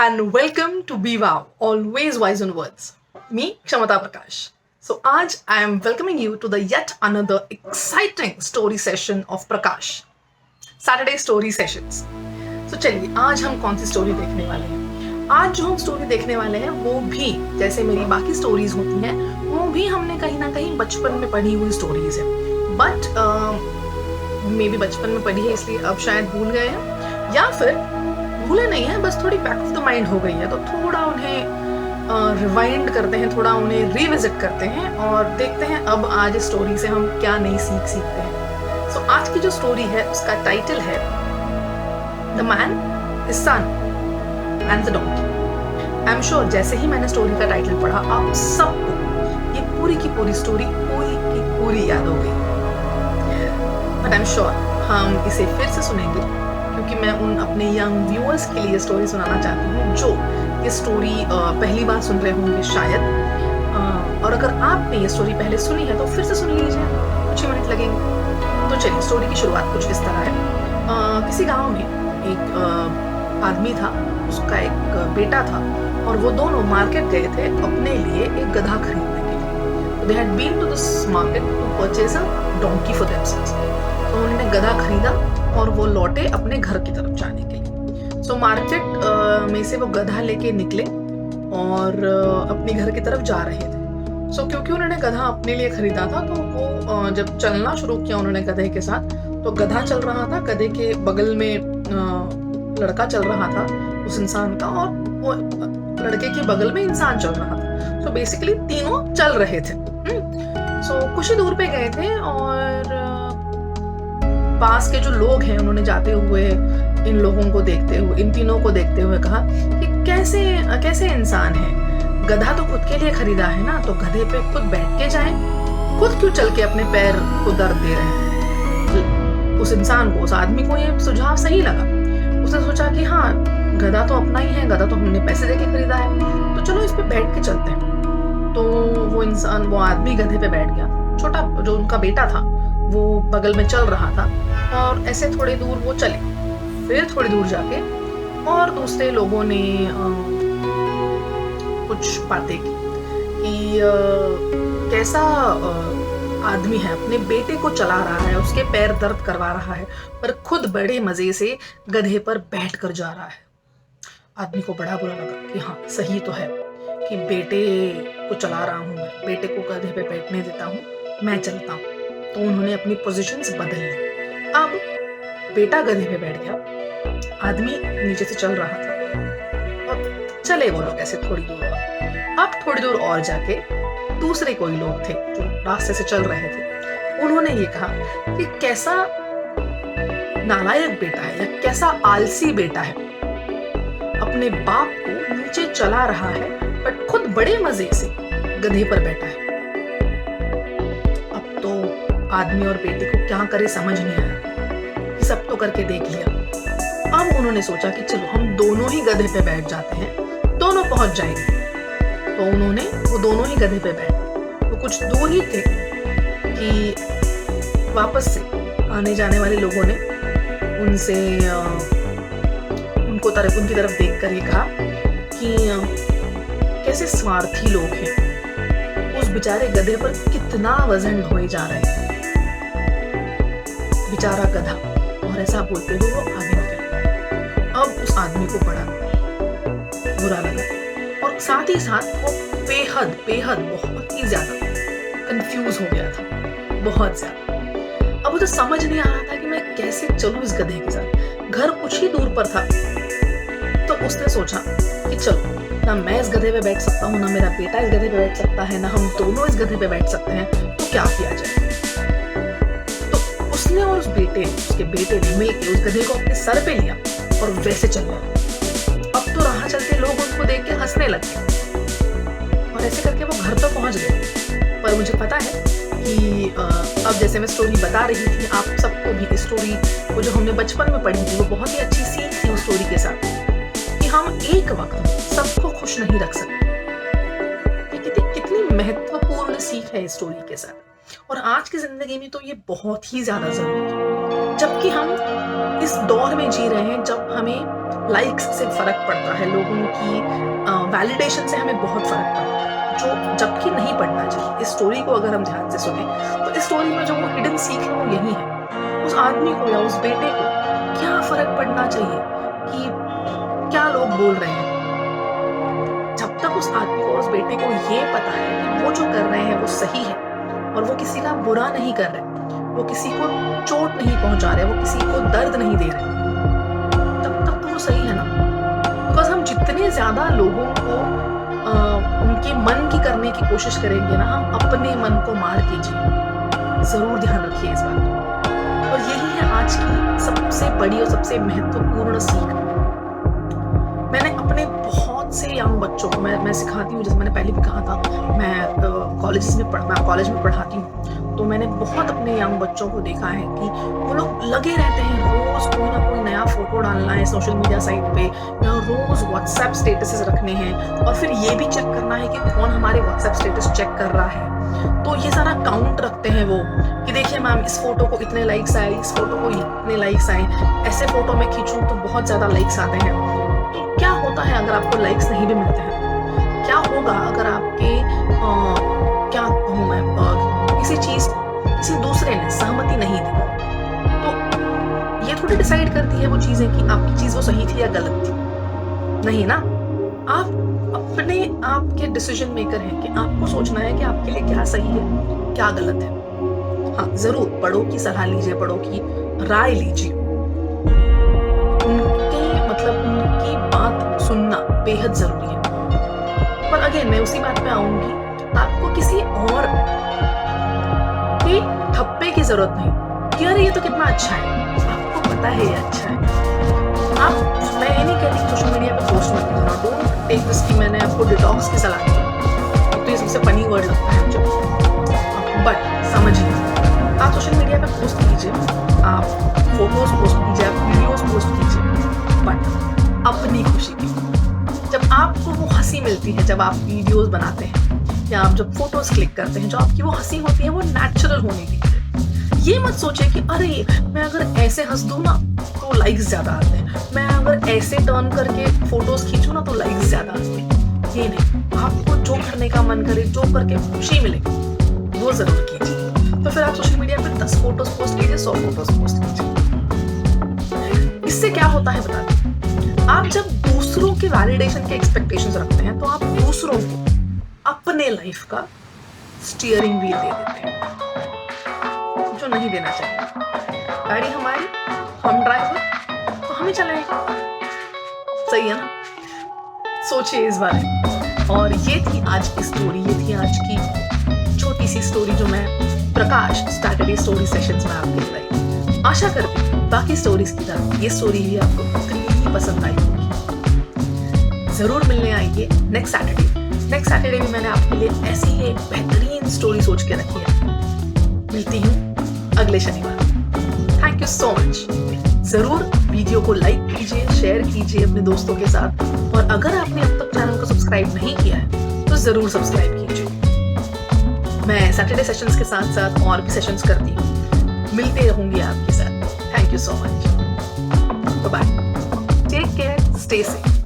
and welcome to Be Wow, always wise on words. Me, Kshamata Prakash. So, आज I am welcoming you to the yet another exciting story session of Prakash. Saturday Story Sessions. So, चलिए आज हम कौन सी story देखने वाले हैं? आज जो हम स्टोरी देखने वाले हैं वो भी जैसे मेरी बाकी स्टोरीज होती हैं वो भी हमने कहीं ना कहीं बचपन में पढ़ी हुई स्टोरीज है. बट मे बी बचपन में पढ़ी है इसलिए अब शायद भूल गए हैं, या फिर भूले नहीं है, बस थोड़ी बैक ऑफ द माइंड हो गई है, तो थोड़ा उन्हें रिवाइंड करते हैं, थोड़ा उन्हें रिविजिट करते हैं और देखते हैं अब आज इस स्टोरी से हम क्या नई सीख सीखते हैं. सो आज की जो स्टोरी है उसका टाइटल है the man, his son and the donkey. I am sure जैसे ही मैंने स्टोरी का टाइटल पढ़ा आप सबको ये पूरी की पूरी स्टोरी पूरी याद हो गई. बट आई एम श्योर हम इसे फिर से सुनेंगे क्योंकि मैं उन अपने यंग व्यूअर्स के लिए स्टोरी सुनाना चाहती हूँ जो ये स्टोरी पहली बार सुन रहे होंगे शायद. और अगर आपने ये स्टोरी पहले सुनी है तो फिर से सुन लीजिए, कुछ ही मिनट लगेंगे. तो चलिए स्टोरी की शुरुआत कुछ इस तरह है. किसी गांव में एक आदमी था, उसका एक बेटा था और वो दोनों मार्केट गए थे अपने लिए एक गधा खरीदने के लिए. They had been to this market to purchase a donkey for themselves. तो उन्होंने गधा खरीदा और वो लौटे अपने घर की तरफ जाने के लिए. सो मार्केट में से वो गधा लेके निकले और अपने घर की तरफ जा रहे थे. सो क्योंकि उन्होंने गधा अपने लिए खरीदा था तो वो जब चलना शुरू किया उन्होंने गधे के साथ, तो गधा चल रहा था, गधे के बगल में लड़का चल रहा था उस इंसान का, और वो लड़के के बगल में इंसान चल रहा था. सो बेसिकली तीनों चल रहे थे. सो कुछ ही दूर पे गए थे और पास के जो लोग हैं उन्होंने जाते हुए इन लोगों को देखते हुए, इन तीनों को देखते हुए कहा कि कैसे इंसान है, गधा तो खुद के लिए खरीदा है ना, तो गधे पे खुद बैठ के जाएं, खुद क्यों चल के अपने पैर को दर्द दे रहे हैं. उस इंसान को, उस आदमी को ये सुझाव सही लगा. उसने सोचा कि हाँ गधा तो अपना ही है, गधा तो हमने पैसे देके खरीदा है, तो चलो इस पे बैठ के चलते हैं. तो वो आदमी गधे पे बैठ गया. छोटा जो उनका बेटा था वो बगल में चल रहा था और ऐसे थोड़ी दूर वो चले. फिर थोड़ी दूर जाके और दूसरे लोगों ने कुछ बातें की कि कैसा आदमी है, अपने बेटे को चला रहा है, उसके पैर दर्द करवा रहा है, पर खुद बड़े मजे से गधे पर बैठ कर जा रहा है. आदमी को बड़ा बुरा लगा कि हाँ सही तो है कि बेटे को चला रहा हूँ मैं, बेटे को गधे पे बैठने देता हूँ, मैं चलता हूँ. तो उन्होंने अपनी पोजीशंस बदल ली. अब बेटा गधे पे बैठ गया, आदमी नीचे से चल रहा था और चले वो लोग ऐसे थोड़ी दूर और. अब थोड़ी दूर और जाके दूसरे कोई लोग थे जो रास्ते से चल रहे थे. उन्होंने ये कहा कि कैसा नालायक बेटा है या कैसा आलसी बेटा है, अपने बाप को नीचे चला रहा है बट खुद बड़े मजे से गधे पर बैठा है. अब तो आदमी और बेटे को क्या करे समझ नहीं आया, सब तो करके देख लिया. अब उन्होंने सोचा कि चलो हम दोनों ही गधे पे बैठ जाते हैं, दोनों पहुंच जाएंगे. तो उन्होंने वो दोनों ही गधे पे बैठ, तो कुछ दूर ही थे कि वापस से आने जाने वाले लोगों ने उनसे उनकी तरफ देख कर ये कहा कि कैसे स्वार्थी लोग हैं, उस बेचारे गधे पर कितना वजन ढोए जा रहे हैं, बेचारा गधा. और ऐसा बोलते हुए वो आगे निकले. अब उस आदमी को बड़ा बुरा लगा और साथ ही साथ वो बेहद बहुत ही ज्यादा कंफ्यूज हो गया था, बहुत ज्यादा. अब उसे समझ नहीं आ रहा था कि मैं कैसे चलूं इस गधे के साथ. घर कुछ ही दूर पर था, तो उसने सोचा कि चलो ना मैं इस गधे पे बैठ सकता हूँ, ना मेरा बेटा इस गधे पे बैठ सकता है, ना हम दोनों इस गधे पे बैठ सकते हैं, तो क्या किया जाए. तो उसने और उसके बेटे ने मिलकर उस गधे को अपने सर पे लिया और वैसे चल रहा. अब तो राह चलते लोग उनको देख के हंसने लगे और ऐसे करके वो घर तक पहुंच गए. पर मुझे पता है कि अब जैसे मैं स्टोरी बता रही थी, आप सबको भी इस स्टोरी को जो हमने बचपन में पढ़ी थी वो बहुत ही अच्छी सीख थी उस स्टोरी के साथ, कि हम एक वक्त में सबको खुश नहीं रख सकते. ये कितनी महत्वपूर्ण सीख है इस स्टोरी के साथ. और आज की ज़िंदगी में तो ये बहुत ही ज़्यादा ज़रूरी है। जबकि हम इस दौर में जी रहे हैं जब हमें लाइक्स से फ़र्क पड़ता है, लोगों की वैलिडेशन से हमें बहुत फ़र्क पड़ता है, जो जबकि नहीं पड़ना चाहिए। इस स्टोरी को अगर हम ध्यान से सुनें, तो इस स्टोरी में जो वो हिडन सीख है वो यही है। उस आदमी को या उस बेटे को क्या फ़र्क पड़ना चाहिए कि क्या लोग बोल रहे हैं? जब तक उस आदमी को और उस बेटे को ये पता है कि वो जो कर रहे हैं वो सही है और वो किसी का बुरा नहीं कर रहे, वो किसी को चोट नहीं पहुंचा रहे, वो किसी को दर्द नहीं दे रहे, तब तक तो वो सही है ना। बिकॉज हम जितने ज्यादा लोगों को उनके मन की करने की कोशिश करेंगे ना, हम अपने मन को मार कीजिए। जरूर ध्यान रखिए इस बात को। और यही है आज की सबसे बड़ी और सबसे महत्वपूर्ण सीख। मैंने अपने बहुत से यंग बच्चों को मैं सिखाती हूँ, जैसे मैंने पहले भी कहा था, मैं कॉलेज में पढ़ाती हूँ, तो मैंने बहुत अपने यंग बच्चों को देखा है कि वो लोग लगे रहते हैं रोज कोई ना कोई नया फोटो डालना है सोशल मीडिया साइट पे, या रोज व्हाट्सएप स्टेटसेस रखने हैं, और फिर ये भी चेक करना है कि कौन हमारे व्हाट्सएप स्टेटस चेक कर रहा है। तो ये सारा काउंट रखते हैं वो कि देखिए मैम इस फोटो को इतने लाइक्स आए, इस फोटो को इतने लाइक्स आए, ऐसे फोटो में खींचूं तो बहुत ज्यादा लाइक्स आते हैं। तो क्या होता है अगर आपको लाइक्स नहीं भी मिलते हैं? क्या होगा अगर आपके क्या कहूँ मैं, किसी चीज किसी दूसरे ने सहमति नहीं दी? तो ये थोड़ी डिसाइड करती है वो चीजें कि आपकी चीज वो सही थी या गलत थी। नहीं ना, आप अपने आप के डिसीजन मेकर हैं कि आपको सोचना है कि आपके लिए क्या सही है क्या गलत है। हाँ जरूर बड़ों की सलाह लीजिए, बड़ों की राय लीजिए, उनकी बात सुनना बेहद जरूरी है। पर अगेन मैं उसी बात पे आऊंगी, आपको किसी और के थप्पे की जरूरत नहीं कि अरे ये तो कितना अच्छा है, आपको पता है ये अच्छा है। मैं ये नहीं कहती सोशल मीडिया पे पोस्ट मत करना, डोंट टेक दिस कि मैंने आपको डिटॉक्स की सलाह दी, तो ये सबसे फनी वर्ड लगता है मुझे, बट समझिए आप सोशल मीडिया पे पोस्ट कीजिए, आप फोटोज पोस्ट कीजिए, आप वीडियोज पोस्ट कीजिए, बट अपनी खुशी की। जब आपको वो हंसी मिलती है, जब आप वीडियोस बनाते हैं या आप जब फोटोज क्लिक करते हैं, जो आपकी वो हंसी होती है वो नेचुरल होने दीजिए। ये मत सोचिए कि अरे मैं अगर ऐसे हंस दूं ना तो लाइक्स ज्यादा आते हैं, मैं अगर ऐसे टर्न करके फोटोज खींचूं ना तो लाइक्स ज्यादा आते हैं। ये नहीं, आपको जो करने का मन करे, जो करके खुशी मिले वो जरूर कीजिए। तो फिर आप सोशल मीडिया पे 10 फोटोज पोस्ट कीजिए, 100 फोटोज पोस्ट कीजिए। इससे क्या होता है बता दें, आप जब दूसरों के वैलिडेशन के एक्सपेक्टेशंस रखते हैं तो आप दूसरों को अपने लाइफ का स्टीयरिंग व्हील दे देते हैं, जो नहीं देना चाहिए। गाड़ी हमारी, हम ड्राइवर, तो हमें चलाएगा, सही है ना। सोचिए इस बारे में। और ये थी आज की स्टोरी, ये थी आज की छोटी सी स्टोरी जो मैं प्रकाश सैटरडे स्टोरी सेशंस में आपके लाई। आशा करती हूँ बाकी स्टोरीज की तरह ये स्टोरी भी आपको उतनी ही पसंद आई होगी। जरूर मिलने आइए नेक्स्ट सैटरडे भी मैंने आपके लिए ऐसी ही एक बेहतरीन स्टोरी सोच के रखी है। मिलती हूँ अगले शनिवार। Thank you so much. जरूर वीडियो को लाइक कीजिए, शेयर कीजिए अपने दोस्तों के साथ, और अगर आपने अब तक चैनल को सब्सक्राइब नहीं किया है तो जरूर सब्सक्राइब कीजिए। मैं सैटरडे सेशंस के साथ साथ और भी सेशंस करती हूँ, मिलते रहूंगी आपके साथ। Thank you so much. Bye, take care, stay safe.